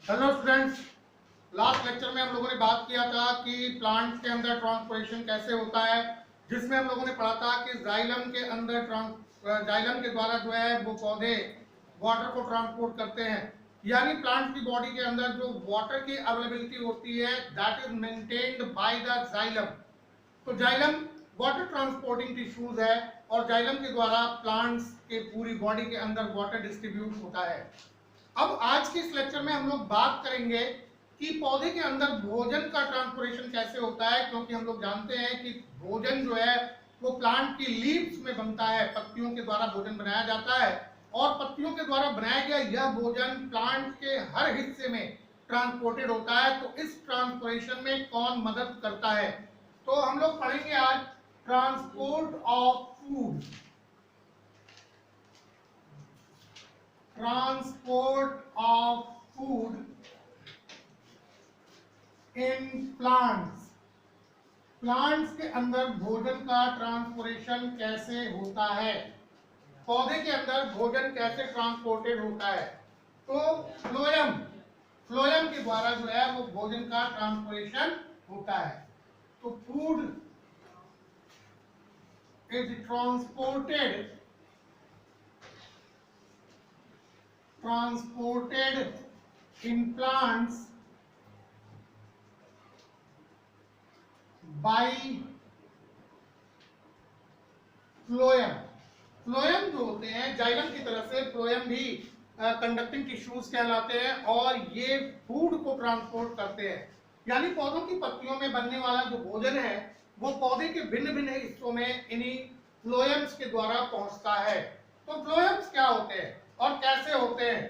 Hello students, last lecture में हम लोगों ने बात किया था कि प्लांट के अंदर ट्रांसपोर्टेशन कैसे होता है, जिसमें हम लोगों ने पढ़ा था कि जाइलम के अंदर जाइलम के द्वारा जो है वो पौधे वाटर को ट्रांसपोर्ट करते हैं। यानी प्लांट की बॉडी के अंदर जो वाटर की अवेलेबिलिटी होती है that is maintained by the xylem. तो जाइलम वाटर ट्रांसपोर्टिंग टिश्यूज है और जाइलम के द्वारा प्लांट्स के पूरी बॉडी के अंदर वाटर डिस्ट्रीब्यूट होता है। अब आज के इस लेक्चर में हम लोग बात करेंगे कि पौधे के अंदर भोजन का ट्रांसपोर्टेशन कैसे होता है, क्योंकि हम लोग जानते हैं कि भोजन जो है वो प्लांट की लीव्स में बनता है, पत्तियों के द्वारा भोजन बनाया जाता है और पत्तियों के द्वारा बनाया गया यह भोजन प्लांट के हर हिस्से में ट्रांसपोर्टेड होता है। तो इस ट्रांसपोर्टेशन में कौन मदद करता है, तो हम लोग पढ़ेंगे आज transport of food. Transport of food in plants। Plants के अंदर भोजन का ट्रांसपोर्टेशन कैसे होता है, पौधे के अंदर भोजन कैसे ट्रांसपोर्टेड होता है। तो फ्लोएम के द्वारा जो है वो भोजन का ट्रांसपोर्टेशन होता है। तो food is transported in plants by phloem। Phloem जो होते हैं जाइलम की तरह से फ्लोएम भी कंडक्टिंग टिश्यूज कहलाते हैं और ये फूड को ट्रांसपोर्ट करते हैं। यानी पौधों की पत्तियों में बनने वाला जो भोजन है वो पौधे के भिन्न भिन्न हिस्सों में इन्हीं फ्लोएम्स के द्वारा पहुंचता है। तो फ्लोएम्स क्या होते हैं और कैसे होते हैं,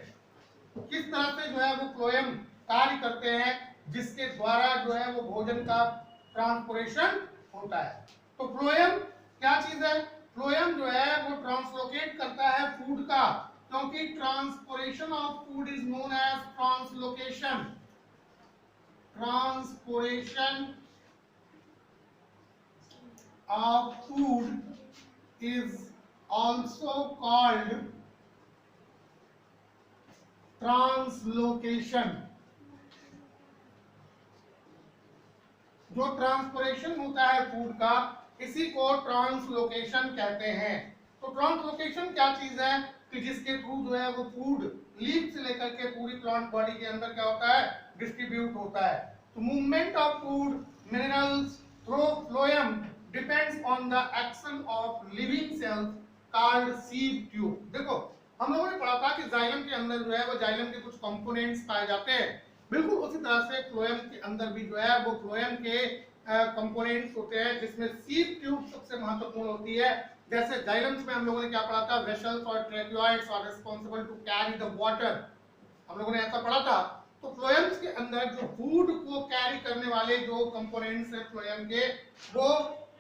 किस तरह से जो है वो फ्लोएम कार्य करते हैं जिसके द्वारा जो है वो भोजन का ट्रांसपोर्टेशन होता है। तो फ्लोएम क्या चीज है, फ्लोएम जो है वो ट्रांसलोकेट करता है फूड का, क्योंकि transportation of food is known as translocation. Transportation of food is also called translocation. जो ट्रांसपोर्टेशन होता है फूड का इसी को ट्रांसलोकेशन कहते हैं। तो ट्रांसलोकेशन क्या चीज है कि जिसके थ्रू जो है वो फूड लीफ से लेकर के पूरी प्लांट बॉडी के अंदर क्या होता है, डिस्ट्रीब्यूट होता है। तो movement of food minerals through phloem depends on the action of living cells called sieve tube. देखो हम लोगों ने पढ़ा था कि जाइलम के अंदर जो है वो जाइलम के कुछ कंपोनेंट्स पाए जाते हैं, बिल्कुल उसी तरह से फ्लोएम के अंदर भी जो है वो फ्लोएम के कंपोनेंट्स होते हैं, जिसमें सीव ट्यूब सबसे महत्वपूर्ण होती है। जैसे जाइलम्स में हम लोगों ने क्या पढ़ा था, वेसल्स और tracheids are responsible to carry the water, हम लोगों ने ऐसा पढ़ा था। तो फ्लोएम्स के अंदर जो फूड को कैरी करने वाले जो कंपोनेंट्स है फ्लोएम के, वो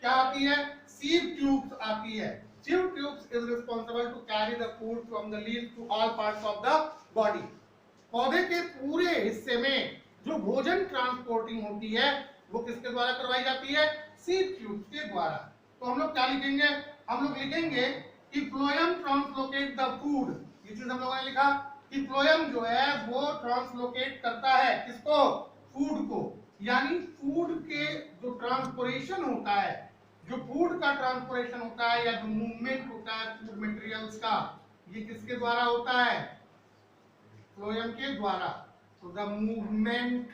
क्या आती है, सीव ट्यूब्स आती है। Sieve tubes is responsible to carry the food from the leaf to all parts of the body। पौधे के पूरे हिस्से में जो भोजन ट्रांसपोर्टिंग होती है वो किसके द्वारा करवाई जाती है, सीव ट्यूब्स के द्वारा। तो हम लोग क्या लिखेंगे, हम लोग लिखेंगे कि फ्लोएम ट्रांसलोकेट द फूड। ये चीज हम लोगों ने लिखा कि फ्लोएम जो है वो ट्रांसलोकेट करता है किसको, फूड को। यानी फूड के जो ट्रांसपोर्टेशन होता है, जो फूड का ट्रांसपोर्टेशन होता है या जो मूवमेंट होता है फूड मटेरियल्स का, ये किसके द्वारा होता है, फ्लोएम के द्वारा। तो the movement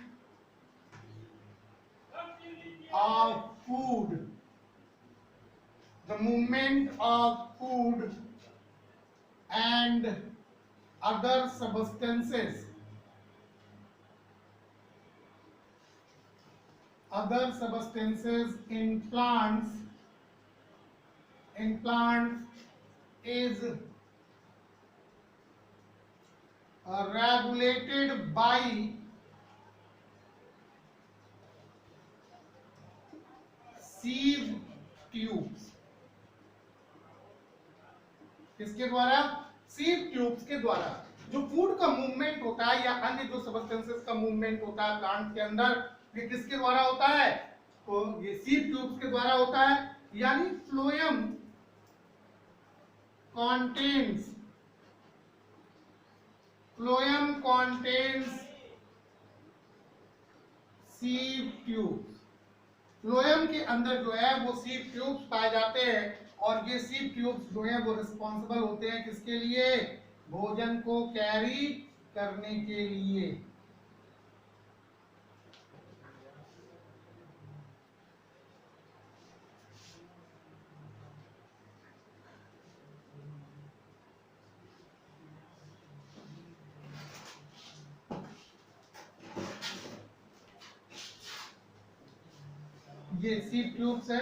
of food, the movement of food and other substances, other substances in plants is regulated by sieve tubes। किसके द्वारा, सीव ट्यूब्स के द्वारा। जो फूड का मूवमेंट होता है या अन्य जो सब्सटेंसेस का मूवमेंट होता है प्लांट के अंदर, ये किसके द्वारा होता है, तो ये सीव ट्यूब्स के द्वारा होता है। यानी phloem contains sieve tubes. Phloem के अंदर जो है वो सीव ट्यूब्स पाए जाते हैं और ये सीव ट्यूब्स जो है वो रिस्पॉन्सिबल होते हैं किसके लिए? भोजन को कैरी करने के लिए। ये सीव ट्यूब्स है।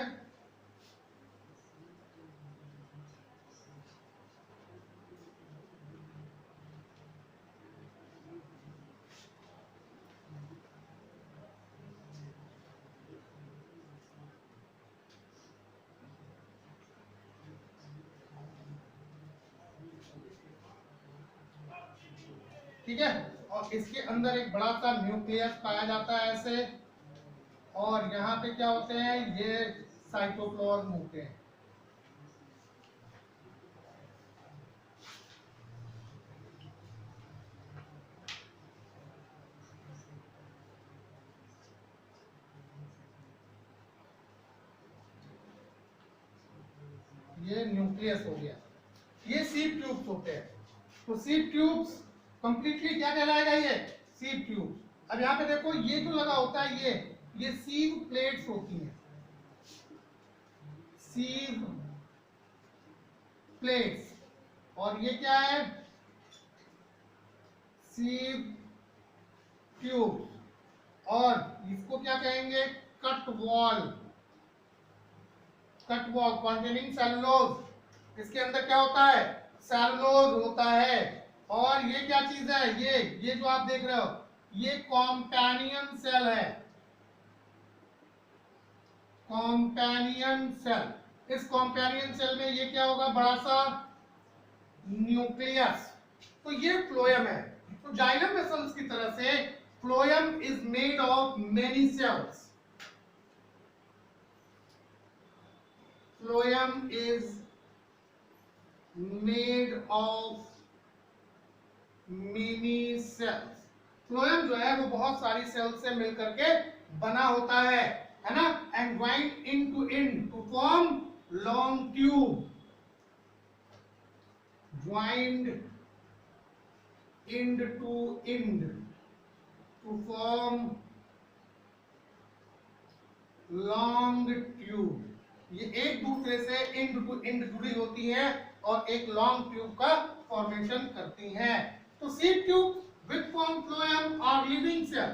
ठीक है, और इसके अंदर एक बड़ा सा न्यूक्लियस पाया जाता है ऐसे, और यहाँ पे क्या होते हैं? ये साइटोप्लाज्म होते हैं। ये न्यूक्लियस हो गया, ये सीव ट्यूब्स होते हैं। तो सीव ट्यूब्स कंप्लीटली क्या कहलाएगा? ये सीव ट्यूब्स। अब यहाँ पे देखो ये जो लगा होता है ये सीव प्लेट्स होती हैं, सीव प्लेट्स। और ये क्या है? Sieve tubes. और इसको क्या कहेंगे? Cut wall. Cut wall containing cellulose. इसके अंदर क्या होता है? सेलुलोज होता है। और ये क्या चीज है? ये जो आप देख रहे हो ये कॉम्पैनियन सेल है, कॉम्पैनियन सेल। इस कॉम्पैनियन सेल में ये क्या होगा? बड़ा सा न्यूक्लियस। तो ये फ्लोएम है। तो जाइलम वेसल्स की तरह से phloem is made of many cells. Phloem is made of many cells. Phloem जो है वो बहुत सारी सेल से मिलकर के बना होता है ना? And joined end to end to form long tube. Joined end to end to form long tube. ये एक दूसरे से एंड टू एंड जुड़ी होती हैं और एक लॉन्ग ट्यूब का फॉर्मेशन करती हैं। तो sieve tube which form phloem are living cell.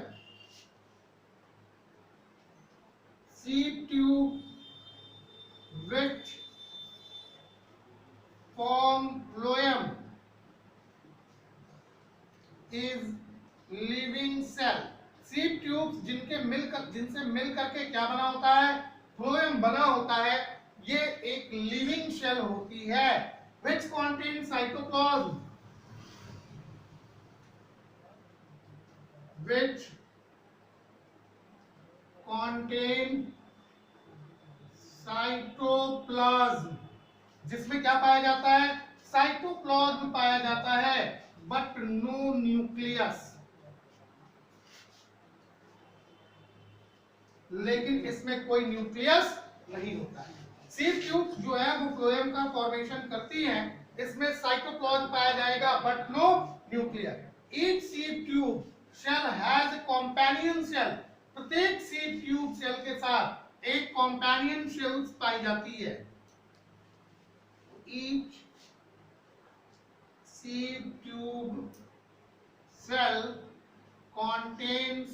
Sieve tube which form phloem is living cell. Sieve tubes जिनसे मिलकर के क्या बना होता है? फ्लोएम बना होता है। ये एक लिविंग सेल होती है which contains cytoplasm, which contain cytoplasm, जिसमें क्या पाया जाता है? साइटोप्लाज्म पाया जाता है बट नो न्यूक्लियस। लेकिन इसमें कोई न्यूक्लियस नहीं होता है। सीव ट्यूब जो है वो फ्लोएम का फॉर्मेशन करती हैं। इसमें साइटोप्लाज्म पाया जाएगा but no nuclear. Each sieve tube cell has a companion cell. प्रत्येक सीव ट्यूब सेल के साथ एक कंपेनियन सेल्स पाई जाती है। Each sieve tube cell contains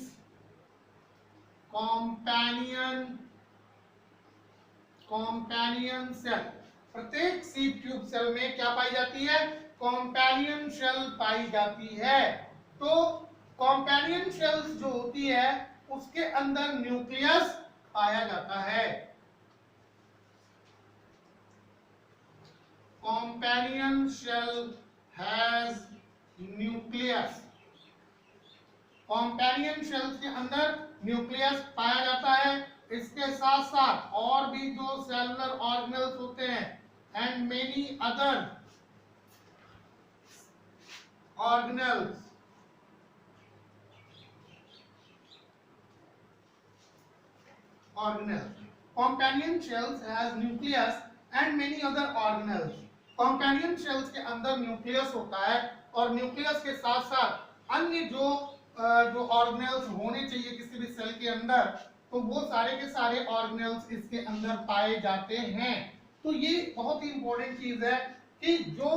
companion cell. प्रत्येक सीव ट्यूब सेल में क्या पाई जाती है? कॉम्पैनियन सेल पाई जाती है। तो कॉम्पैनियन सेल्स जो होती है उसके अंदर न्यूक्लियस पाया जाता है। कॉम्पैनियन सेल हैज न्यूक्लियस। कॉम्पैनियन सेल्स के अंदर न्यूक्लियस पाया जाता है। इसके साथ साथ और भी जो सेलुलर ऑर्गेनेल्स होते हैं and many other organelles organelles. Companion shells has nucleus and many other organelles. Companion shells के अंदर न्यूक्लियस होता है और न्यूक्लियस के साथ साथ अन्य जो ऑर्गेनेल्स होने चाहिए किसी भी सेल के अंदर, तो वो सारे के सारे ऑर्गेनेल्स इसके अंदर पाए जाते हैं। तो ये बहुत ही इंपॉर्टेंट चीज है कि जो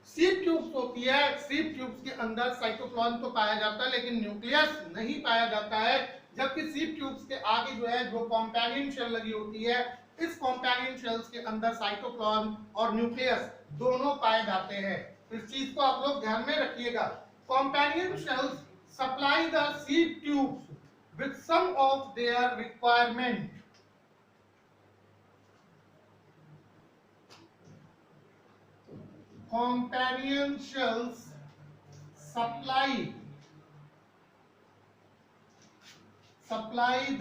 सीप ट्यूब्स होती है, सीप ट्यूब्स के अंदर साइटोप्लाज्म तो पाया जाता है लेकिन न्यूक्लियस नहीं पाया जाता है, जबकि सीप ट्यूब्स के आगे जो है जो कॉम्पैनियन शेल लगी होती है, इस कॉम्पैनियन शेल्स के अंदर साइटोप्लाज्म और न्यूक्लियस दोनों पाए जाते हैं। इस चीज को आप लोग ध्यान में रखिएगा। Companion shells supply the sieve tubes with some of their requirement. Companion shells supply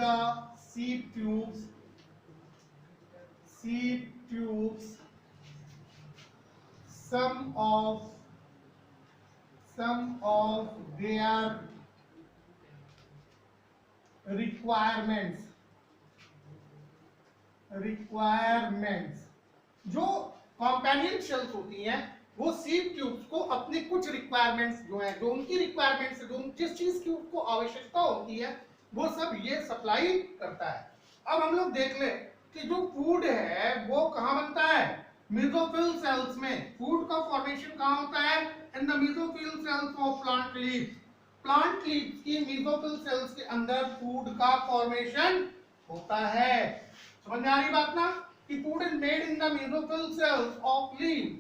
the seep tubes some of their requirements। जो कॉम्पैनियन शेल्स होती हैं वो सीप ट्यूब्स को अपनी कुछ रिक्वायरमेंट्स जो है, जो उनकी रिक्वायरमेंट्स, जो जिस चीज की उनको आवश्यकता होती है, वो सब ये सप्लाई करता है। अब हम लोग देख ले कि जो फूड है वो कहाँ बनता है, मेसोफिल सेल्स में। फूड का फॉर्मेशन कहाँ होता है, in the mesophyll cells of plant leaves. Plant leaves की मेसोफिल सेल्स के अंदर फूड का फॉर्मेशन होता है। समझ में आ रही बात ना, कि food is made in the mesophyll cells of leaf.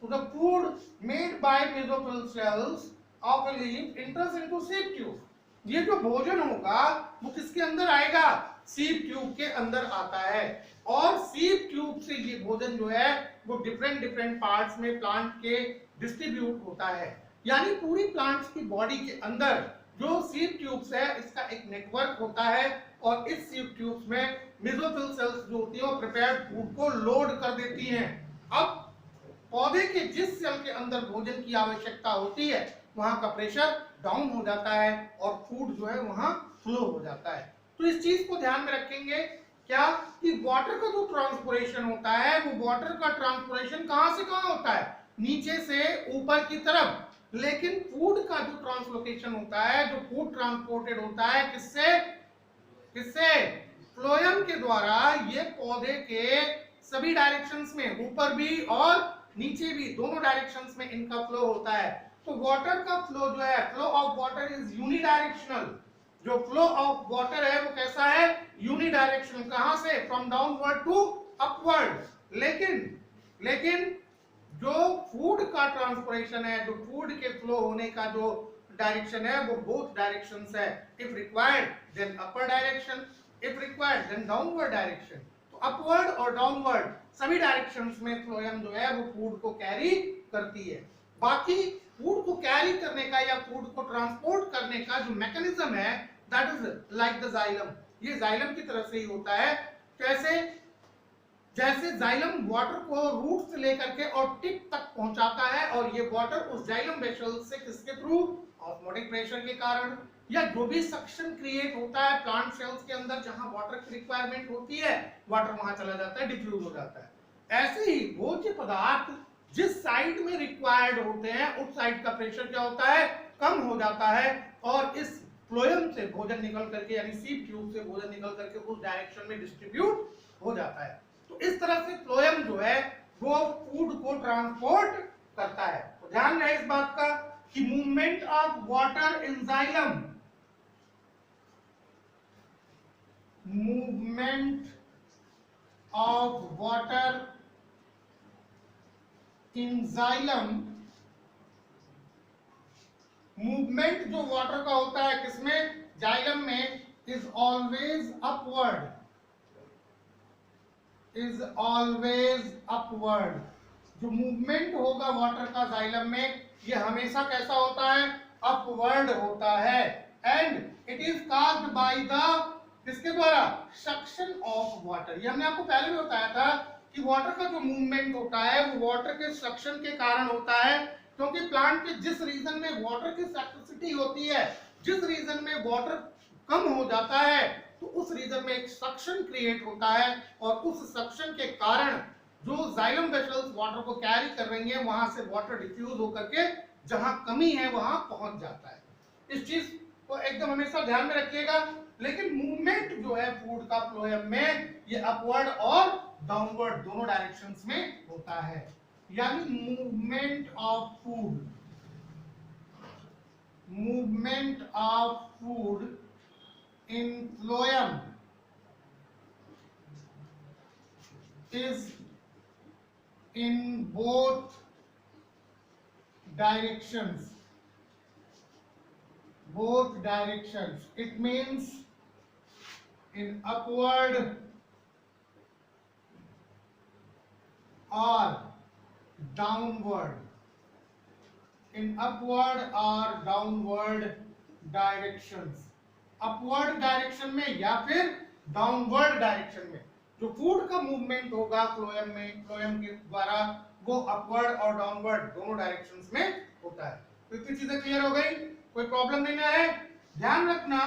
So the food made by mesophyll cells of a leaf enters into seep tube. ये जो भोजन होगा वो किसके अंदर आएगा, सीप ट्यूब के अंदर आता है। और सीप ट्यूब से ये भोजन जो है वो डिफरेंट पार्ट्स में प्लांट के डिस्ट्रीब्यूट होता है। यानी पूरी प्लांट्स की बॉडी के अंदर जो सीप ट्यूब्स है इसका एक नेटवर्क होता है और इस सीप ट्यूब्स में मेसोफिल सेल्स जो होती है वो प्रिपेयर्ड फूड को लोड कर देती हैं। अब पौधे के जिस सेल के अंदर भोजन की आवश्यकता होती है वहां का प्रेशर डाउन हो जाता है और फूड जो है वहां फ्लो हो जाता है। तो इस चीज को ध्यान में रखेंगे क्या, कि वाटर का जो ट्रांसपोर्टेशन होता है वो वाटर का ट्रांसपोर्टेशन कहां से कहां होता है, नीचे से ऊपर की तरफ। लेकिन फूड का जो ट्रांसलोकेशन होता है, जो फूड ट्रांसपोर्टेड होता है किससे, फ्लोएम के द्वारा। ये पौधे के सभी डायरेक्शंस में, ऊपर भी और नीचे भी, दोनों डायरेक्शंस में इनका फ्लो होता है। तो वाटर का फ्लो जो है, flow of water is unidirectional. जो फ्लो ऑफ वाटर है वो कैसा है, यूनिडायरेक्शनल। कहां से, फ्रॉम डाउनवर्ड टू अपवर्ड। लेकिन जो फूड का ट्रांसपोर्टेशन है, जो फूड के फ्लो होने का जो डायरेक्शन है वो बोथ डायरेक्शंस है। If required then upper direction, if required then downward direction. तो अपवर्ड और डाउनवर्ड सभी डायरेक्शंस में फ्लोएम जो है वो फूड को कैरी करती है। बाकी फूड को कैरी करने का या फूड को ट्रांसपोर्ट करने का जो मैकेनिज्म है that is like the xylem. ये जाइलम की तरह से ही होता है। कैसे, जैसे जाइलम वाटर को रूट से लेकर के और टिप तक पहुंचाता है और ये वाटर उस जाइलम वेसल से किसके थ्रू, ऑस्मोटिक प्रेशर के कारण, या जो भी सक्शन क्रिएट होता है प्लांट सेल्स के अंदर जहां वाटर की रिक्वायरमेंट होती है, वाटर वहां चला जाता है, डिफ्यूज हो जाता है। ऐसे ही भोज्य पदार्थ जिस साइड में रिक्वायर्ड होते हैं उस साइड का प्रेशर क्या होता है, कम हो जाता है और इस फ्लोएम से भोजन निकल करके, यानी सीप ट्यूब से भोजन निकल करके उस डायरेक्शन में डिस्ट्रीब्यूट हो जाता है। तो इस तरह से फ्लोएम जो है वो फूड को ट्रांसपोर्ट करता है। तो ध्यान रहे इस बात का कि movement of water in xylem, movement of water in xylem, movement जो वाटर का होता है किसमें, जाइलम में, is always upward, is always upward. जो मूवमेंट होगा वाटर का जाइलम में ये हमेशा कैसा होता है, अपवर्ड होता है। And it is caused by the, किसके द्वारा, सक्शन ऑफ वाटर। ये हमने आपको पहले भी बताया था कि वाटर का जो मूवमेंट होता है वो वाटर के सक्शन के कारण होता है, क्योंकि प्लांट के जिस रीजन में वाटर की स्कैर्सिटी होती है, जिस रीजन में वाटर कम हो जाता है तो उस रीजन में एक सक्शन क्रिएट होता है और उस सक्शन के कारण जो जाइलम वेसल्स वाटर को कैरी कर रही हैं वहां से वाटर डिफ्यूज होकर के जहां कमी है वहां पहुंच जाता है। इस चीज को एकदम हमेशा ध्यान में रखिएगा। लेकिन मूवमेंट जो है फूड का फ्लोएम में ये अपवर्ड और डाउनवर्ड दोनों डायरेक्शंस में होता है। यानी movement of food in phloem is in both directions. It means in upward or downward. Directions. Upward direction में या फिर डाउनवर्ड डायरेक्शन में जो फूड का मूवमेंट होगा फ्लोएम के द्वारा वो अपवर्ड और डाउनवर्ड दोनों डायरेक्शंस में होता है। तो इतनी चीजें क्लियर हो गई, कोई प्रॉब्लम नहीं है। ध्यान रखना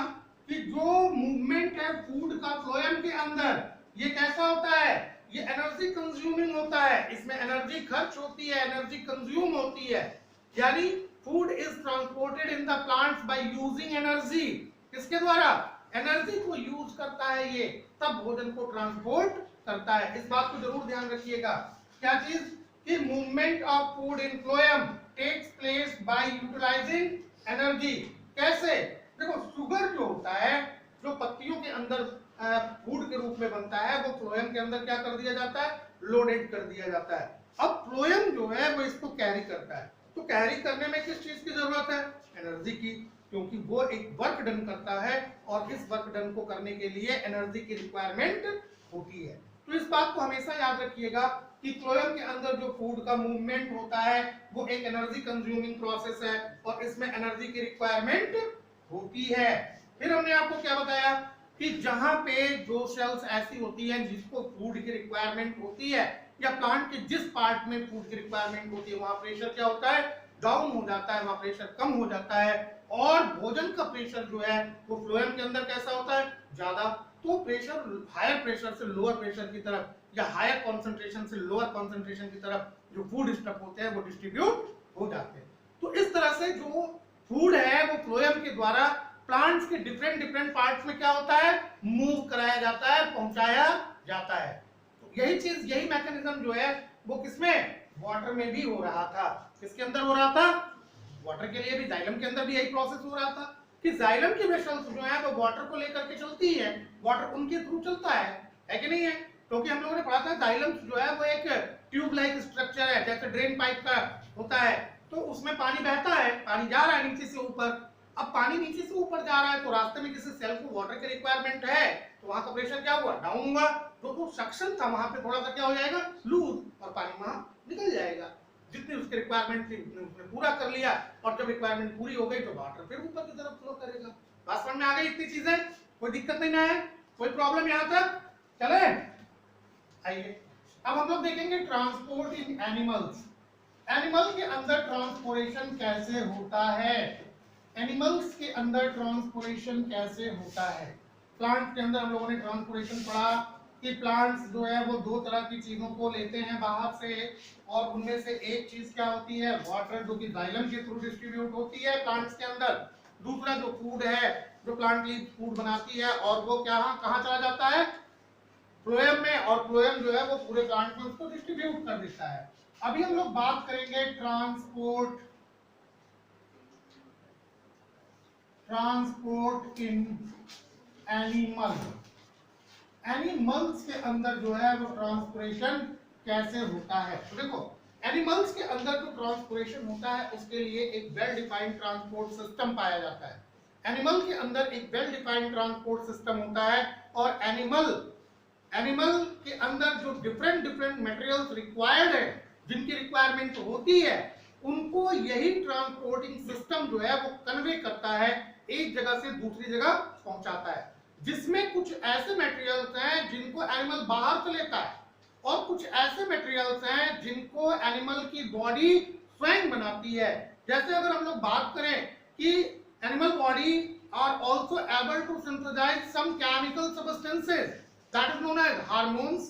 कि जो मूवमेंट है फूड का फ्लोएम के अंदर ये कैसा होता है, ये एनर्जी कंज्यूमिंग होता है, इसमें एनर्जी खर्च होती है, एनर्जी कंज्यूम होती है। यानी food is transported in the plants by using energy. किसके द्वारा? एनर्जी को यूज करता है ये, तब भोजन को ट्रांसपोर्ट करता है। इस बात को जरूर ध्यान रखिएगा। क्या चीज? कि movement of food in phloem takes place by utilising energy. कैसे? देखो शुगर जो होता है, जो पत्तियों के अंदर फूड के रूप में बनता है, वो फ्लोएम के अंदर क्या कर दिया जाता है? लोडेड कर दिया जाता है। अब फ्लोएम जो है वो इसको कैरी करता है। तो कैरी करने में किस चीज की जरूरत है? एनर्जी की, क्योंकि वो एक वर्क डन करता है और इस वर्क डन को करने के लिए एनर्जी की रिक्वायरमेंट होती है। तो इस बात को हमेशा याद रखिएगा कि फ्लोएम के अंदर जो फूड का मूवमेंट होता है वो एक एनर्जी कंज्यूमिंग प्रोसेस है और इसमें एनर्जी की रिक्वायरमेंट होती है। फिर हमने आपको क्या बताया कि जहां पे जो सेल्स ऐसी होती हैं जिसको फूड की रिक्वायरमेंट होती है या प्लांट के जिस पार्ट में फूड की रिक्वायरमेंट होती है वहां प्रेशर क्या होता है? डाउन हो जाता है, वहां प्रेशर कम हो जाता है और भोजन का प्रेशर जो है वो फ्लोएम के अंदर कैसा होता है? ज्यादा। तो प्रेशर हायर प्रेशर से लोअर प्रेशर की तरफ या हायर कंसंट्रेशन से लोअर कंसंट्रेशन की तरफ जो फूड स्टफ होते हैं वो डिस्ट्रीब्यूट हो जाते हैं। तो इस तरह से जो फूड है वो फ्लोएम के द्वारा प्लांट्स के डिफरेंट पार्ट्स में क्या होता है? मूव कराया जाता है, पहुंचाया जाता है। तो यही चीज, यही मैकेनिज्म जो है वो किसमें? वाटर में भी हो रहा था। किसके अंदर हो रहा था? वाटर के लिए भी, जाइलम के अंदर भी यही प्रोसेस हो रहा था कि जाइलम की वेसल्स जो है वो वाटर को लेकर के चलती है, वाटर उनके थ्रू चलता है कि नहीं है? क्योंकि हम लोगों ने पढ़ा था जाइलम जो है वो एक ट्यूब लाइक स्ट्रक्चर है, जैसे ड्रेन पाइप का होता है। तो उसमें पानी बहता है, पानी जा रहा है नीचे से ऊपर। अब पानी नीचे से ऊपर जा रहा है तो रास्ते में किसी सेल को वाटर की रिक्वायरमेंट है तो वहां का प्रेशर क्या हुआ? डाउन हुआ। तो सक्शन था वहां पे थोड़ा सा क्या हो जाएगा? लूज, और पानी वहां निकल जाएगा। जितनी उसकी रिक्वायरमेंट थी उसने पूरा कर लिया और जब रिक्वायरमेंट पूरी हो गई तो वाटर फिर ऊपर की तरफ फ्लो करेगा। बात समझ में आ गई? इतनी चीजें, कोई दिक्कत नहीं ना है, कोई प्रॉब्लम यहाँ तक? चले आइए अब हम लोग देखेंगे ट्रांसपोर्ट इन एनिमल्स। एनिमल के अंदर ट्रांसपोर्टेशन कैसे होता है? एनिमल्स के अंदर ट्रांसपोर्टेशन कैसे होता है? प्लांट के अंदर हम लोगों ने ट्रांसपोर्टेशन पढ़ा कि प्लांट्स जो है वो दो तरह की चीजों को लेते हैं बाहर से, और उनमें से एक चीज क्या होती है? वाटर, जो कि जाइलम के थ्रू डिस्ट्रीब्यूट होती है प्लांट्स के अंदर। दूसरा जो फूड है, जो प्लांट लीफ फूड बनाती है, और वो क्या कहाँ चला जाता है? फ्लोएम में, और फ्लोएम जो है वो पूरे प्लांट में उसको डिस्ट्रीब्यूट कर देता है। अभी हम लोग बात करेंगे ट्रांसपोर्ट इन एनिमल। एनिमल्स के अंदर जो है वो ट्रांसपोर्टेशन कैसे होता है? तो देखो एनिमल्स के अंदर जो ट्रांसपोर्टेशन होता है उसके लिए एक वेल डिफाइंड ट्रांसपोर्ट सिस्टम पाया जाता है। एनिमल के अंदर एक वेल डिफाइंड ट्रांसपोर्ट सिस्टम होता है और एनिमल के अंदर जो डिफरेंट मटेरियल्स रिक्वायर्ड है, जिनकी रिक्वायरमेंट होती है, उनको यही ट्रांसपोर्टिंग सिस्टम जो है वो कन्वे करता है, एक जगह से दूसरी जगह पहुंचाता है। जिसमें कुछ ऐसे मटेरियल्स हैं जिनको एनिमल बाहर से लेता है और कुछ ऐसे मटेरियल्स हैं जिनको एनिमल की बॉडी स्वयं बनाती है। जैसे अगर हम लोग बात करें कि animal body are also able to synthesize some chemical substances that is known as hormones.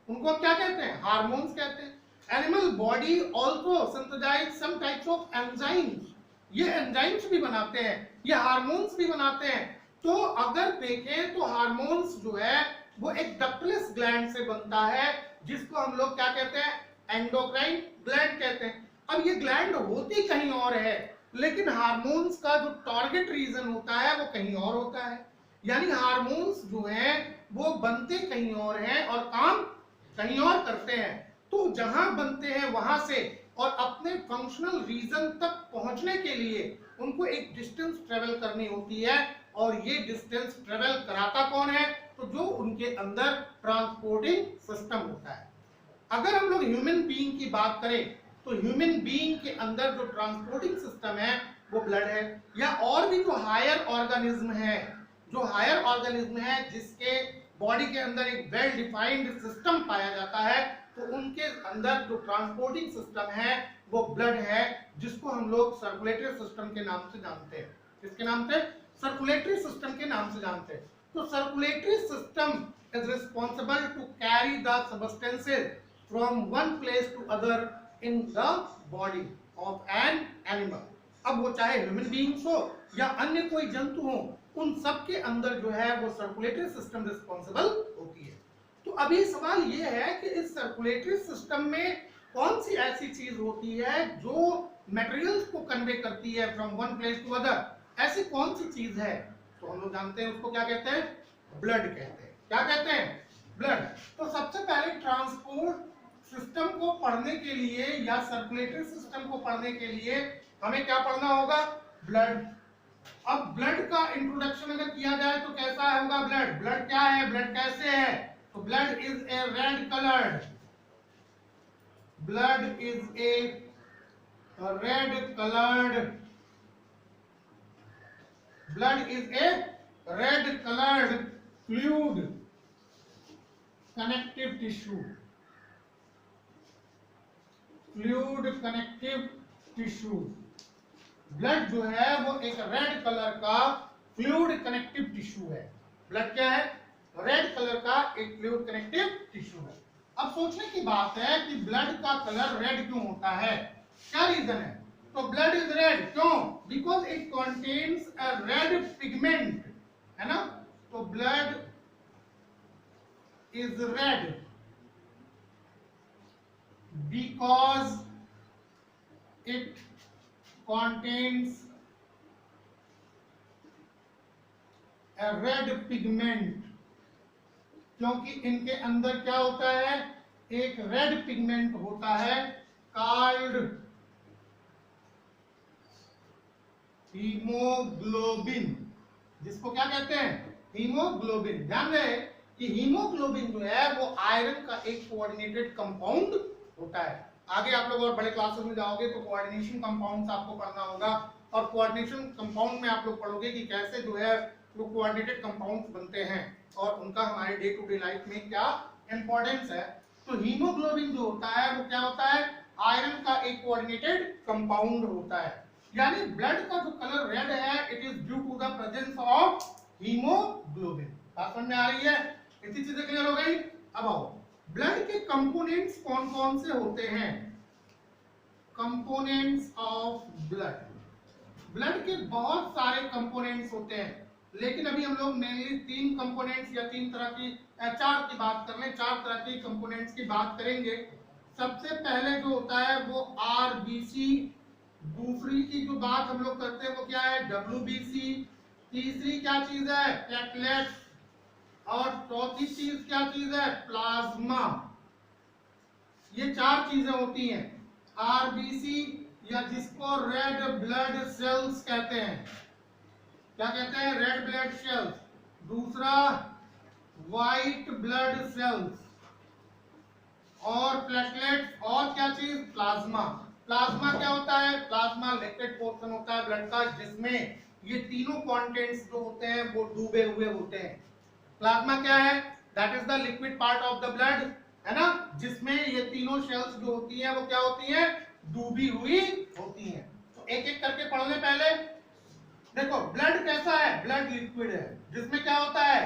उनको क्या कहते हैं? हार्मोन्स कहते हैं. Animal body also synthesise some types of enzymes. ये एंजाइम्स भी बनाते हैं, ये हार्मोन्स भी बनाते हैं. तो अगर देखें तो हार्मोन्स जो है वो एक डक्टलेस ग्लैंड से बनता है, जिसको हम लोग क्या कहते हैं? एंडोक्राइन ग्लैंड कहते हैं. अब ये ग्लैंड होती कहीं और है, लेकिन हार्मोन्स का जो टारगेट रीजन होता है वो कहीं और होता है. यानी हार्मोन्स जो हैं वो बनते कहीं और हैं और काम कहीं और करते हैं. तो जहां बनते हैं वहां से और अपने फंक्शनल रीजन तक पहुंचने के लिए उनको एक डिस्टेंस ट्रेवल करनी होती है, और ये डिस्टेंस ट्रेवल कराता कौन है? तो जो उनके अंदर ट्रांसपोर्टिंग सिस्टम होता है. अगर हम लोग ह्यूमन बीइंग की बात करें तो ह्यूमन बीइंग के अंदर जो ट्रांसपोर्टिंग सिस्टम है वो ब्लड है, या और भी जो हायर ऑर्गेनिज्म है, जो हायर ऑर्गेनिज्म है जिसके बॉडी के अंदर एक वेल डिफाइंड सिस्टम पाया जाता है, तो उनके अंदर जो ट्रांसपोर्टिंग सिस्टम है वो ब्लड है, जिसको हम लोग सर्कुलेटरी सिस्टम के नाम से जानते हैं. किसके नाम से? सर्कुलेटरी सिस्टम के नाम से जानते हैं. तो circulatory system is responsible to carry the substances from one place to other in the body of an animal. अब वो चाहे ह्यूमन बीइंग्स हो या अन्य कोई जंतु हो, उन सब के अंदर जो है वो सर्कुलेटरी सिस्टम रिस्पॉन्सिबल होती है. तो अभी सवाल ये है कि इस सर्कुलेटरी सिस्टम में कौन सी ऐसी चीज होती है जो मटेरियल्स को कन्वे करती है from one place to other? ऐसी कौन सी चीज है? तो हम लोग जानते हैं उसको क्या कहते हैं? ब्लड कहते हैं. क्या कहते हैं? ब्लड. तो सबसे पहले ट्रांसपोर्ट सिस्टम को पढ़ने के लिए या सर्कुलेटरी सिस्टम को पढ़ने के लिए हमें क्या पढ़ना होगा? ब्लड. अब ब्लड का इंट्रोडक्शन अगर किया जाए तो कैसा होगा ब्लड? ब्लड क्या है? ब्लड कैसे है? तो blood is a red coloured. Blood is a red coloured. Blood is a red coloured fluid connective tissue. Fluid connective tissue. Blood जो है वो एक रेड कलर का फ्लूइड कनेक्टिव टिश्यू है. ब्लड क्या है? रेड कलर का एक फ्लूइड कनेक्टिव टिश्यू है. अब सोचने की बात है कि ब्लड का कलर रेड क्यों होता है? क्या रीजन है? तो ब्लड इज रेड क्यों? Because it contains a red pigment, है ना. तो blood is red because it contains a red pigment. क्योंकि इनके अंदर क्या होता है? एक रेड पिगमेंट होता है कॉल्ड हीमोग्लोबिन, जिसको क्या कहते हैं? हीमोग्लोबिन. ध्यान रहे कि हीमोग्लोबिन जो है वो आयरन का एक कोऑर्डिनेटेड कंपाउंड होता है. आगे आप लोग और बड़े क्लासेस में जाओगे तो कोऑर्डिनेशन कंपाउंड्स आपको पढ़ना होगा, और कोऑर्डिनेशन कंपाउंड में आप लोग पढ़ोगे कि कैसे जो है वो कोऑर्डिनेटेड कंपाउंड्स बनते हैं और उनका हमारे डे टू डे लाइफ में क्या इंपॉर्टेंस है. तो हीमोग्लोबिन जो होता है वो क्या होता है? आयरन का एक कोऑर्डिनेटेड कंपाउंड होता है. यानी ब्लड का जो कलर रेड है it is due to the presence of haemoglobin. बात समझ में आ रही है? इतनी चीजें क्लियर हो गई. अब आओ, ब्लड के कंपोनेंट्स कौन कौन से होते हैं? Components of blood. ब्लड के बहुत सारे कंपोनेंट्स होते हैं, लेकिन अभी हम लोग मेनली तीन कंपोनेंट्स या तीन तरह की चार की बात कर लें. चार तरह की कंपोनेंट्स की बात करेंगे. सबसे पहले जो होता है वो आरबीसी. दूसरी की जो बात हम लोग करते हैं वो क्या है? डब्ल्यूबीसी. तीसरी क्या चीज है? प्लेटलेट्स. और चौथी चीज क्या चीज है? प्लाज्मा. ये चार चीजें होती हैं. आरबीसी या जिसको रेड ब्लड सेल्स कहते हैं. क्या कहते हैं? Red blood sales. दूसरा व्हाइट ब्लड सेल्स. और प्लेटलेट्स. और क्या चीज? प्लाज्मा. प्लाज्मा क्या होता है? प्लाज्मा लिक्विड पोर्शन होता है ब्लड का, जिसमें ये तीनों कंटेंट्स जो होते हैं वो डूबे हुए होते हैं. प्लाज्मा क्या है? That is the liquid part of the blood, है ना, जिसमें ये तीनों सेल्स जो होती हैं वो क्या होती हैं? डूबी हुई होती हैं. तो एक एक करके पढ़ लें. पहले देखो ब्लड कैसा है, ब्लड लिक्विड है जिसमें क्या होता है,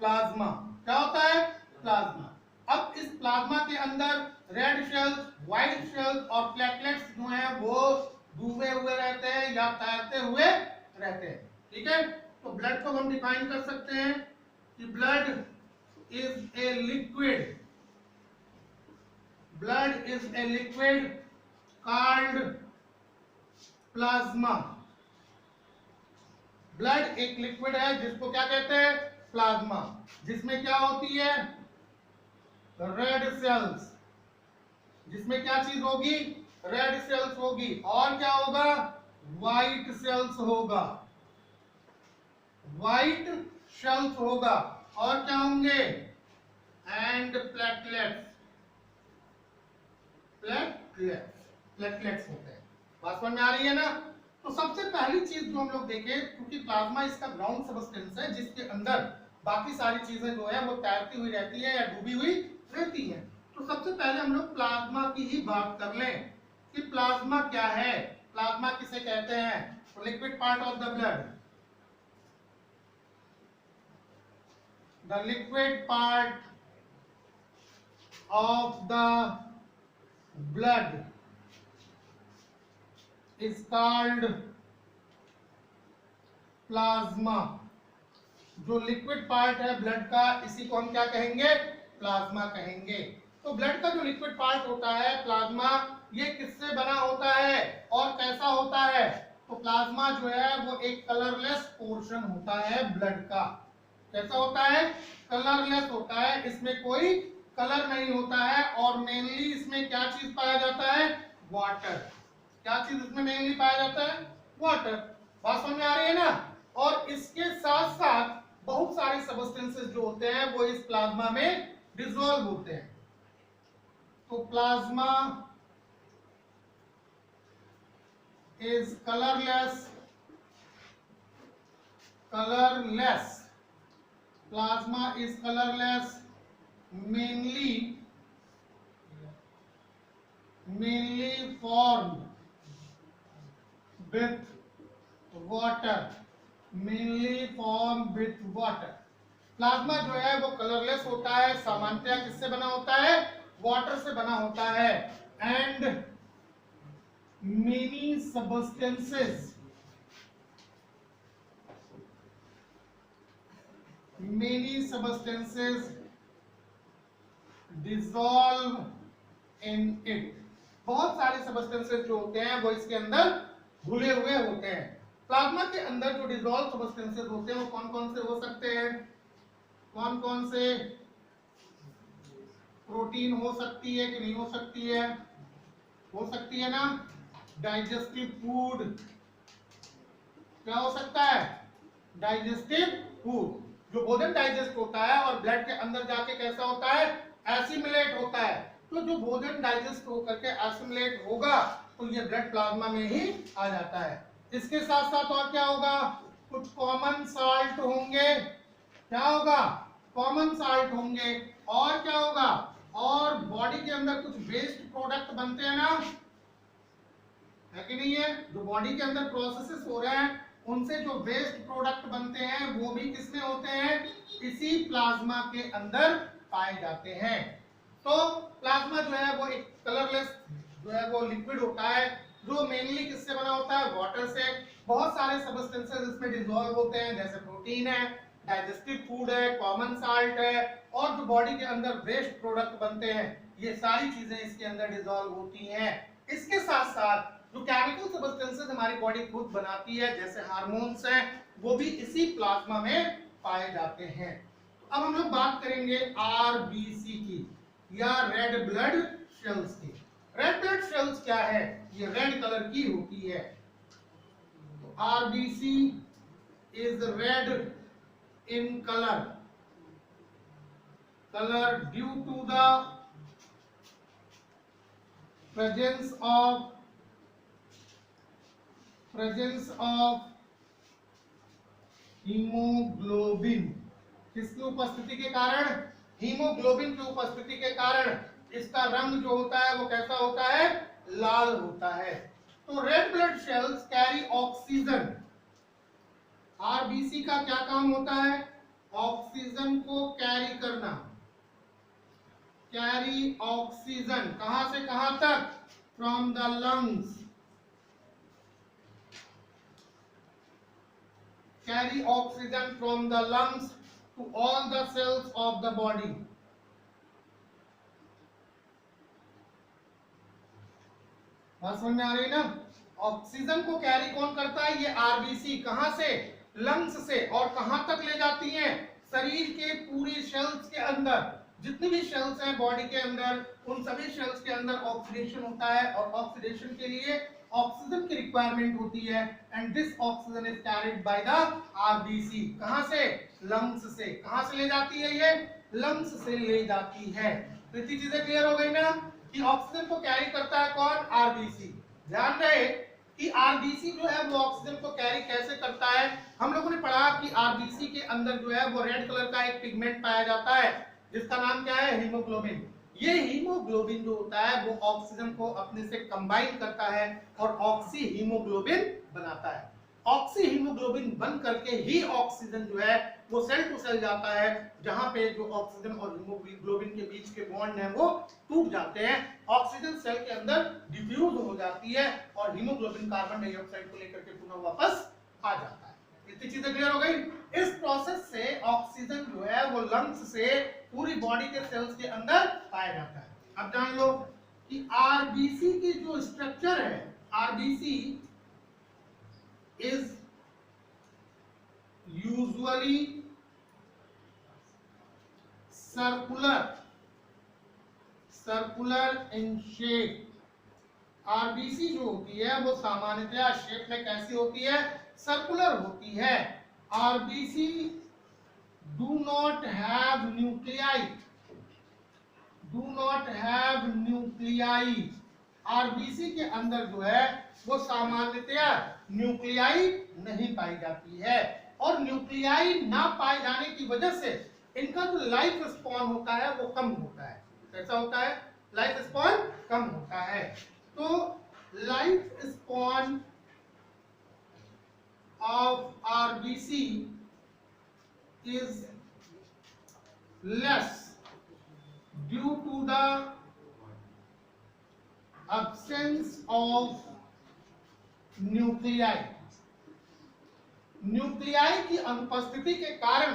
प्लाज्मा। क्या होता है, प्लाज्मा। अब इस प्लाज्मा के अंदर रेड सेल्स, व्हाइट सेल्स और प्लेटलेट्स जो हैं वो डूबे हुए रहते हैं या तैरते हुए रहते हैं। ठीक है, तो ब्लड को हम डिफाइन कर सकते हैं कि blood is a liquid, blood is a liquid called plasma. Blood एक लिक्विड है जिसको क्या कहते हैं, प्लाज्मा, जिसमें क्या होती है, रेड सेल्स, जिसमें क्या चीज होगी, रेड सेल्स होगी, और क्या होगा, व्हाइट सेल्स होगा, व्हाइट सेल्स होगा, और क्या होंगे, एंड प्लेटलेट्स, प्लेटलेट्स होते हैं। बात समझ में आ रही है ना। तो सबसे पहली चीज जो हम लोग देखें, क्योंकि प्लाज्मा इसका ग्राउंड सबस्टेंस है जिसके अंदर बाकी सारी चीजें जो है वो तैरती हुई रहती है या डूबी हुई रहती है। तो सबसे पहले हम लोग प्लाज्मा की ही बात कर लें कि प्लाज्मा क्या है। प्लाज्मा किसे कहते हैं, तो liquid part of the blood, the liquid part of the blood is called plasma. जो लिक्विड पार्ट है ब्लड का, इसी को हम क्या कहेंगे, प्लाज्मा कहेंगे। तो ब्लड का जो लिक्विड पार्ट होता है प्लाज्मा, ये किससे बना होता है और कैसा होता है, तो प्लाज्मा जो है वो एक कलरलेस पोर्शन होता है ब्लड का। कैसा होता है, कलरलेस होता है, इसमें कोई कलर नहीं होता है, और मेनली इसमें क्या चीज पाया जाता है, वाटर। क्या चीज इसमें मेनली पाया जाता है, वाटर। बात समझ में आ रही है ना। और इसके साथ साथ बहुत सारे सबस्टेंसेस जो होते हैं वो इस प्लाज्मा में डिसॉल्व होते हैं। तो plasma is colourless, plasma is colourless mainly formed with water, mainly formed with water। Plasma जो है वो कलरलेस होता है, सामान्यतः किससे बना होता है, वाटर से बना होता है। And many substances dissolve in it। बहुत सारे सबस्टेंसेस जो होते हैं वो इसके अंदर घुले हुए होते हैं। प्लाज्मा के अंदर जो डिसॉल्व सबस्टेंसेस होते हैं वो कौन कौन से हो सकते हैं, कौन कौन से, प्रोटीन हो सकती है कि नहीं हो सकती है, हो सकती है ना। डाइजेस्टिव फूड, क्या हो सकता है, डाइजेस्टिव फूड, जो भोजन डाइजेस्ट होता है और ब्लड के अंदर जाके कैसा होता है, एसिमिलेट होता है। तो जो भोजन डाइजेस्ट होकर के एसिमिलेट होगा तो ये ब्लड प्लाज्मा में ही आ जाता है। इसके साथ साथ और क्या होगा, कुछ कॉमन साल्ट होंगे, क्या होगा, कॉमन साल्ट होंगे, और क्या होगा, और बॉडी के अंदर कुछ वेस्ट प्रोडक्ट बनते हैं ना, है कि नहीं है, जो बॉडी के अंदर प्रोसेसेस हो रहे हैं उनसे जो वेस्ट प्रोडक्ट बनते हैं वो भी किसमें होते हैं, इसी प्लाज्मा के अंदर पाए जाते हैं। तो प्लाज्मा जो है वो एक कलरलेस जो है वो लिक्विड होता है जो मेनली किससे बना होता है, वाटर से। बहुत सारे सबस्टेंसेस इसमें डिसॉल्व होते हैं, जैसे प्रोटीन है, डाइजेस्टिव फूड है, कॉमन साल्ट है, और जो बॉडी के अंदर वेस्ट प्रोडक्ट बनते हैं ये सारी चीजें इसके अंदर डिसॉल्व होती हैं। इसके साथ साथ जो केमिकल सबस्टेंसेस हमारी बॉडी खुद बनाती है जैसे हार्मोन्स हैं वो भी इसी प्लाज्मा में पाए जाते हैं। तो अब हम लोग बात करेंगे आरबीसी की या रेड ब्लड सेल्स की। रेड ब्लड सेल्स क्या है, ये रेड कलर की होती है। तो RBC is red in colour due to the presence of haemoglobin. किसकी उपस्थिति के कारण, हीमोग्लोबिन की उपस्थिति के कारण इसका रंग जो होता है वो कैसा होता है, लाल होता है। तो red blood sales carry oxygen RBC का क्या काम होता है? ऑक्सीजन को कैरी करना, कैरी ऑक्सीजन कहां से कहां तक? From the lungs, carry oxygen from the lungs to all the cells of the body. बात समझ में आ रही है ना? ऑक्सीजन को कैरी कौन करता है? ये आरबीसी। कहां से? लंग्स से। और कहां तक ले जाती है? शरीर के पूरे सेल्स के अंदर, जितने भी सेल्स हैं बॉडी के अंदर, उन सभी सेल्स के अंदर ऑक्सीडेशन होता है और ऑक्सीडेशन के लिए ऑक्सीजन की रिक्वायरमेंट होती है and this oxygen is carried by the RBC. कहां से? लंग्स से। कहां से ले जाती है ये? लंग्स से ले जाती है। तो इतनी चीजें क्लियर हो गई ना कि ऑक्सीजन को कैरी करता है कौन? आरबीसी। ध्यान रहे कि आरबीसी जो है वो ऑक्सीजन को कैरी कैसे करता है। हम लोगों ने पढ़ा कि आरबीसी के अंदर जो है वो रेड कलर का एक पिगमेंट पाया जाता है जिसका नाम क्या है? हीमोग्लोबिन। ये हीमोग्लोबिन जो होता है वो ऑक्सीजन को अपने से कंबाइन करता है और ऑक्सी हीमोग्लोबिन बनाता है। ऑक्सी हीमोग्लोबिन बन करके ही ऑक्सीजन जो है वो सेल टू सेल जाता है, जहां पे जो ऑक्सीजन और हीमोग्लोबिन के बीच के बॉन्ड हैं वो टूट जाते हैं। ऑक्सीजन सेल के अंदर डिफ्यूज हो जाती है और हीमोग्लोबिन कार्बन डाइऑक्साइड को लेकर के पुनः वापस आ जाता है। इतनी चीजें क्लियर हो गई? इस प्रोसेस से ऑक्सीजन जो है वो लंग्स से पूरी बॉडी के सेल्स के अंदर पाया जाता है। अब जान लो कि आरबीसी की जो स्ट्रक्चर है, RBC is usually circular in shape। RBC जो होती है वो सामान्यतया शेप में कैसी होती है? सर्कुलर होती है। RBC do not have nuclei, do not have nuclei। RBC के अंदर जो है वो सामान्यतया न्यूक्लियाई नहीं पाई जाती है और न्यूक्लियाई ना पाए जाने की वजह से इनका जो लाइफ स्पॉन होता है वो कम होता है। कैसा होता है? लाइफ स्पॉन कम होता है। तो life span of RBC is less due to the absence of nuclei. Nuclei की अनुपस्थिति के कारण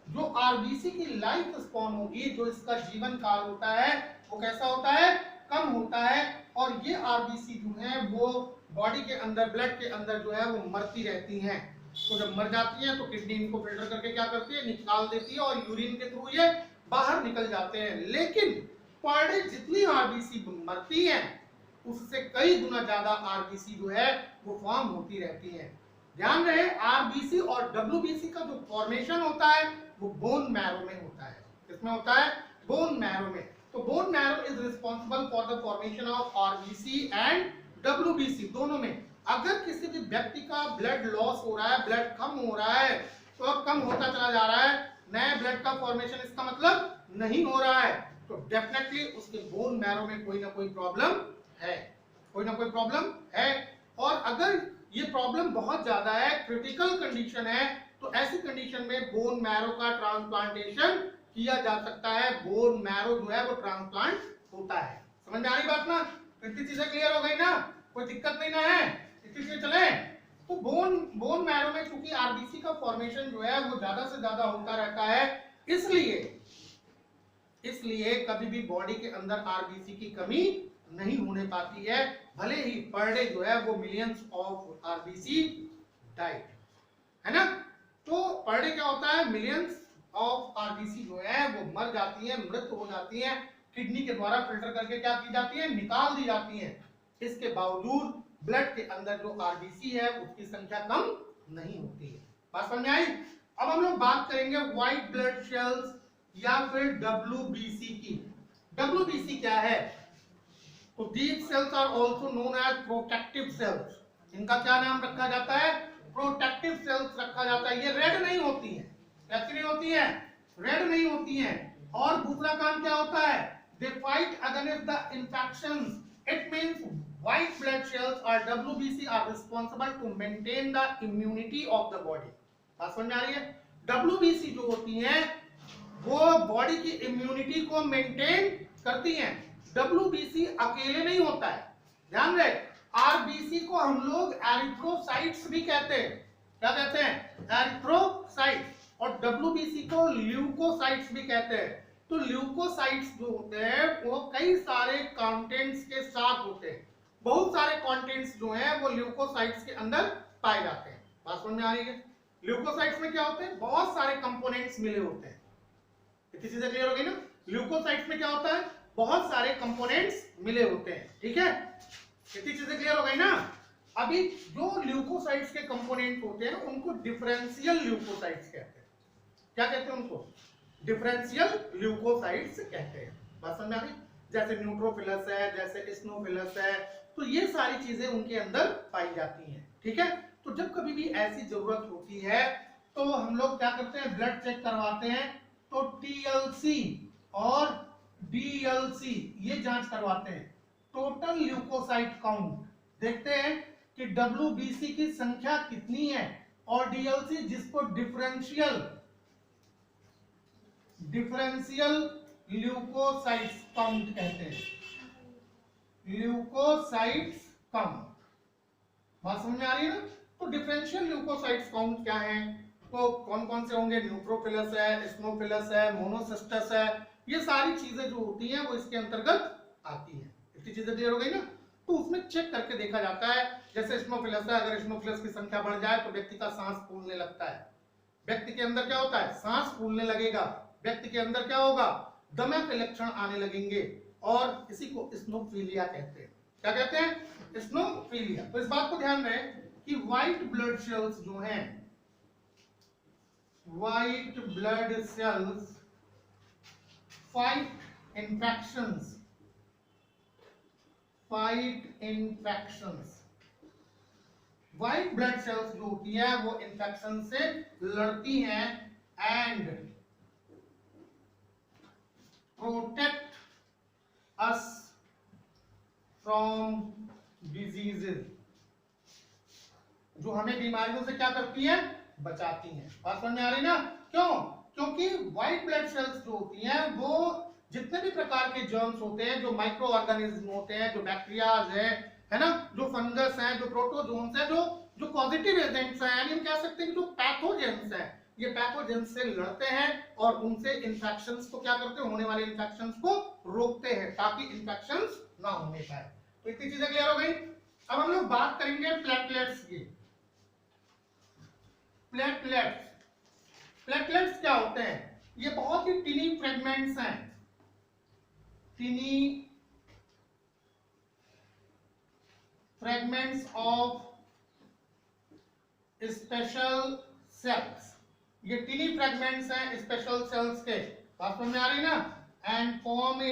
जो आरबीसी की लाइफ स्पॉन होगी, जो इसका जीवन काल होता है वो कैसा होता है? कम होता है। और ये आरबीसी जो है वो बॉडी के अंदर, ब्लड के अंदर जो है वो मरती रहती हैं। तो जब मर जाती हैं तो किडनी इनको फिल्टर करके क्या करती है? निकाल देती है और यूरिन के थ्रू ये बाहर निकल जाते हैं। लेकिन पर डे जितनी आरबीसी मरती हैं उससे कई गुना ज्यादा आरबीसी जो है वो फॉर्म होती रहती है। ध्यान रहे आरबीसी और डब्ल्यूबीसी का जो फॉर्मेशन होता है वो बोन मैरो में होता है। किसमें होता है? बोन मैरो में। तो bone marrow is responsible for the formation of RBC and WBC दोनों में। अगर किसी भी व्यक्ति का ब्लड लॉस हो रहा है, ब्लड कम हो रहा है, तो अब कम होता चला जा रहा है, नए ब्लड का फॉर्मेशन इसका मतलब नहीं हो रहा है, तो डेफिनेटली उसके बोन मैरो में कोई ना कोई प्रॉब्लम है, कोई ना कोई प्रॉब्लम है। और अगर ये प्रॉब्लम बहुत ज्यादा है, क्रिटिकल कंडीशन है, तो ऐसी कंडीशन में बोन मैरो का ट्रांसप्लांटेशन किया जा सकता है। बोन मैरो जो है वो ट्रांसप्लांट होता है। समझ में आ रही बात ना? इतनी चीजें क्लियर हो गई ना? कोई दिक्कत नहीं ना है? इतनी चीजें चले। तो बोन मैरो में चूंकि आरबीसी का फॉर्मेशन जो है वो ज्यादा से ज्यादा होता रहता है, इसलिए कभी भी बॉडी के अंदर आरबीसी की कमी नहीं होने पाती है, भले ही पर डे जो है वो मिलियंस ऑफ आरबीसी डाइड, है ना? तो पर डे क्या होता है? मिलियंस ऑफ आरबीसी जो है वो मर जाती है, मृत्यु हो जाती है, किडनी के द्वारा फिल्टर करके क्या की जाती है? निकाल दी जाती है। इसके बावजूद ब्लड के अंदर जो आरबीसी है उसकी संख्या कम नहीं होती है। बात समझ में आई? अब हम लोग बात करेंगे व्हाइट ब्लड सेल्स या फिर डब्ल्यूबीसी की। डब्ल्यूबीसी क्या है? तो these cells are also known as protective cells। इनका क्या नाम रखा जाता है? प्रोटेक्टिव सेल्स रखा जाता है। ये रेड नहीं होती हैं। कैसी नहीं होती हैं? रेड नहीं होती हैं। और दूसरा काम क्या होता है? They fight against the infections। It means white blood cells or WBC are responsible to maintain the immunity of the body। बात समझ में आ रही है? WBC जो होती हैं वो बॉडी की इम्यूनिटी को मेंटेन करती हैं। WBC अकेले नहीं होता है, ध्यान रहे। RBC को हम लोग एरिथ्रोसाइट्स भी कहते हैं। क्या कहते हैं? एरिथ्रोसाइट्स। और WBC को ल्यूकोसाइट्स भी कहते हैं। तो ल्यूकोसाइट्स जो होते हैं वो कई सारे कंटेंट्स के साथ होते हैं। बहुत सारे कंटेंट्स जो हैं वो ल्यूकोसाइट्स के अंदर पाए जाते हैं। बात समझ में आ रही है? ल्यूकोसाइट्स में क्या होते हैं? बहुत सारे कंपोनेंट्स मिले होते हैं। कितनी चीजें क्लियर हो गई ना? ल्यूकोसाइट्स में क्या होता है? बहुत सारे कंपोनेंट्स मिले होते हैं। ठीक है, कितनी चीजें क्लियर हो गई ना? अभी जो ल्यूकोसाइट्स के कंपोनेंट होते हैं उनको डिफरेंशियल ल्यूकोसाइट्स कहते हैं। क्या कहते हैं उनको? डिफरेंशियल ल्यूकोसाइट्स कहते हैं। बात समझ में आ गई? जैसे न्यूट्रोफिलस है, जैसे इस्नोफिलस है, तो ये सारी चीजें उनके अंदर पाई जाती हैं। ठीक है, तो जब कभी भी ऐसी जरूरत होती है तो हम लोग क्या करते हैं? ब्लड चेक करवाते हैं। तो TLC और DLC ये जांच करवाते हैं। टोटल ल्यूकोसाइट काउंट देखते हैं कि WBC की संख्या कितनी है, और DLC जिसको डिफरेंशियल ल्यूकोसाइट्स काउंट कहते हैं। ल्यूकोसाइट्स काउंट, बात समझ में आ रही है ना? तो डिफरेंशियल ल्यूकोसाइट्स काउंट क्या है? तो कौन कौन से होंगे? न्यूट्रोफिलस है, इस्नोफिलस है, मोनोसिस्टस है, ये सारी चीजें जो होती हैं वो इसके अंतर्गत आती हैं। इतनी चीजें क्लियर हो गई ना? तो उसमें चेक करके देखा जाता है। जैसे इस्नोफिलस है, अगर इस्नोफिलस की संख्या बढ़ जाए तो व्यक्ति का सांस फूलने लगता है। व्यक्ति के अंदर क्या होता है? सांस फूलने लगेगा। व्यक्ति के अंदर क्या होगा? दमा के लक्षण आने लगेंगे, और इसी को इस्नोफिलिया कहते हैं। क्या कहते हैं? इस्नोफिलिया। तो इस बात को ध्यान रहे कि व्हाइट ब्लड सेल्स जो हैं, white blood cells fight infections, white blood cells जो होती है वो इन्फेक्शन से लड़ती हैं and protect us from diseases, जो हमें बीमारियों से क्या करती है? बचाती हैं। बात समझ में आ रही ना? क्यों? क्योंकि व्हाइट ब्लड सेल्स जो होती हैं वो जितने भी प्रकार के जर्म्स होते हैं, जो माइक्रो ऑर्गेनिज्म होते हैं, जो बैक्टीरियाज है ना, जो फंगस हैं, जो प्रोटोजोन्स हैं, जो पॉजिटिव एजेंट्स हैं, यानी हम कह सकते हैं कि जो पैथोजेंस हैं, ये पैथोजेंस से लड़ते हैं और उनसे इंफेक्शंस को क्या करते हैं? होने वाले इंफेक्शंस को रोकते हैं ताकि इंफेक्शंस ना होने पाए। तो इतनी चीजें क्लियर हो गई। अब हम लोग बात करेंगे प्लेटलेट्स की। प्लेटलेट्स क्या होते हैं? ये बहुत ही टिनी फ्रेगमेंट्स हैं, टिनी फ्रेगमेंट्स ऑफ स्पेशल सेल्स। ये टिनी फ्रेगमेंट्स हैं स्पेशल सेल्स के। बात समझ में आ रही ना? And formed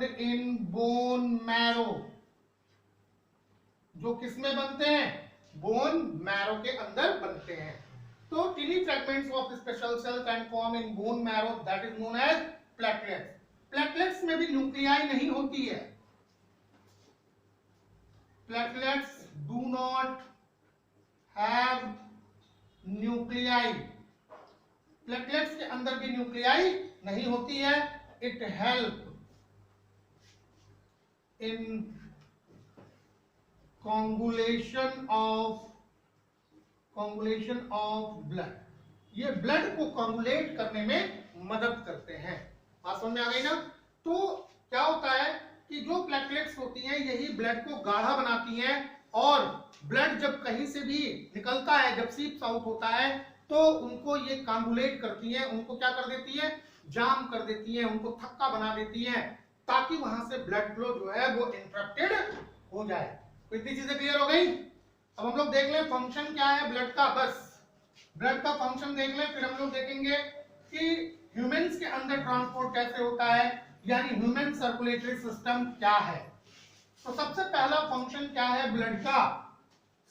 in bone marrow, जो किसमें बनते हैं? बोन मैरो के अंदर बनते हैं। तो tiny fragments of special cells and form in bone marrow, that is known as platelets. Platelets में भी न्यूक्लियाई नहीं होती है। Platelets do not have nuclei. Platelets के अंदर भी न्यूक्लियाई नहीं होती है। It help in coagulation of blood, ये ब्लड को कोगुलेट करने में मदद करते हैं। बात समझ में आ गई ना? तो क्या होता है कि जो प्लेटलेट्स होती हैं यही ब्लड को गाढ़ा बनाती हैं, और ब्लड जब कहीं से भी निकलता है, जब सीप्स आउट होता है, तो उनको ये कोगुलेट करती हैं, उनको क्या कर देती है? जाम कर देती हैं, उनको थक्का बना देती हैं, ताकि वहां से ब्लड फ्लो जो है वो इंटरप्टेड हो जाए। तो इतनी चीजें क्लियर हो गई। अब हम लोग देख लें फंक्शन क्या है ब्लड का। बस ब्लड का फंक्शन देख लें, फिर हम लोग देखेंगे कि ह्यूमंस के अंदर ट्रांसपोर्ट कैसे होता है, यानी ह्यूमन सर्कुलेटरी सिस्टम क्या है। तो सबसे पहला फंक्शन क्या है ब्लड का?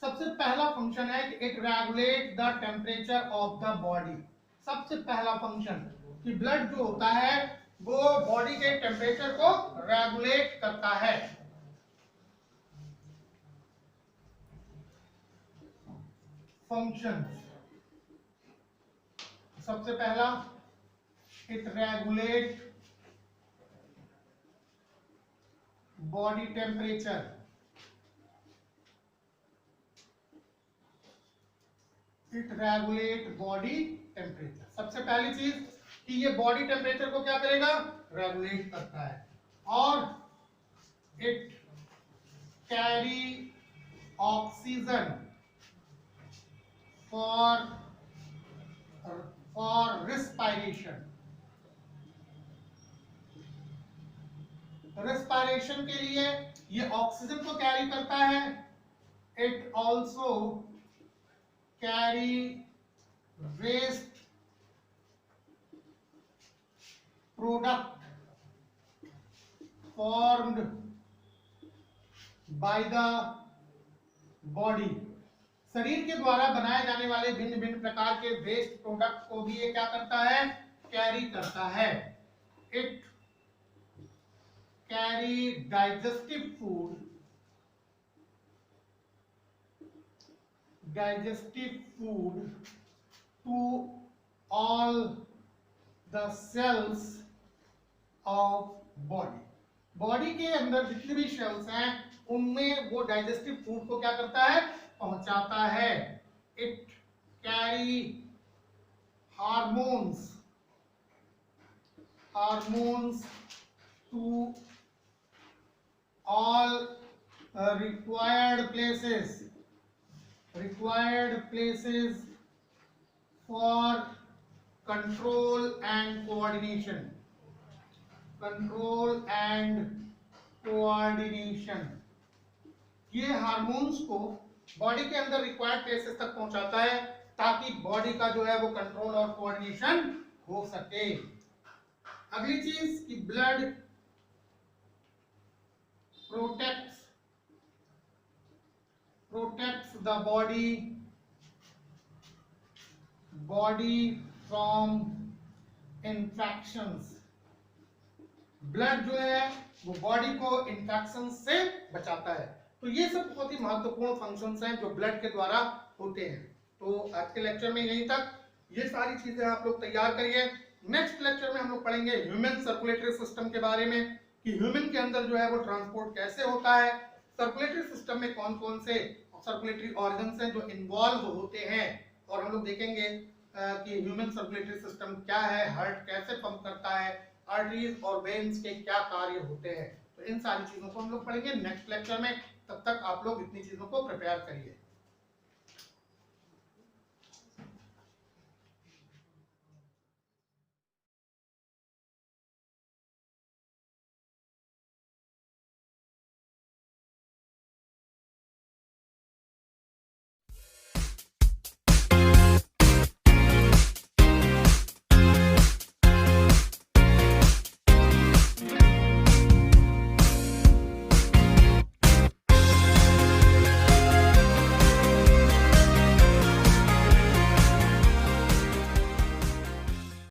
सबसे पहला फंक्शन है कि it regulate the temperature of the body. सबसे पहला फंक्शन कि ब्लड जो होता है वो बॉडी के टेम्परेचर को रेगुलेट करता है। फंक्शंस। सबसे पहला, it regulate body temperature. It regulate body temperature. सबसे पहली चीज कि ये बॉडी टेम्परेचर को क्या करेगा, रेगुलेट करता है। और it carry oxygen for respiration. Respiration के लिए ये ऑक्सीजन को कैरी करता है। It also carry waste product formed by the body. शरीर के द्वारा बनाए जाने वाले भिन्न भिन्न प्रकार के वेस्ट प्रोडक्ट को भी ये क्या करता है, कैरी करता है। It carry digestive food to all the cells of body। Body के अंदर जितने भी सेल्स हैं उनमें वो डाइजेस्टिव फूड को क्या करता है, पहुंचाता है। It carry hormones to all required places for control and coordination। ये हार्मोन्स को बॉडी के अंदर रिक्वायर्ड प्लेसेस तक पहुंचाता है ताकि बॉडी का जो है वो कंट्रोल और कोऑर्डिनेशन हो सके। अगली चीज कि blood protects the body from infections। Blood जो है वो बॉडी को इन्फेक्शन से बचाता है। तो ये सब बहुत ही महत्वपूर्ण फंक्शंस हैं जो ब्लड के द्वारा होते हैं। तो आज के लेक्चर में यहीं तक, ये सारी चीजें आप लोग तैयार करिए। नेक्स्ट लेक्चर में हम लोग पढ़ेंगे ह्यूमन सर्कुलेटरी सिस्टम के बारे में कि ह्यूमन के अंदर जो है वो ट्रांसपोर्ट कैसे होता है, सर्कुलेटरी सिस्टम में कौन कौन से सर्कुलेटरी ऑर्गन्स हैं जो इन्वॉल्व होते हैं, और हम लोग देखेंगे कि ह्यूमन सर्कुलेटरी सिस्टम क्या है, हार्ट कैसे पंप करता है, आर्टरीज और वेन्स के क्या कार्य होते हैं। तो इन सारी चीजों को हम लोग पढ़ेंगे नेक्स्ट लेक्चर में। तब तक आप लोग इतनी चीजों को प्रिपेयर करिए।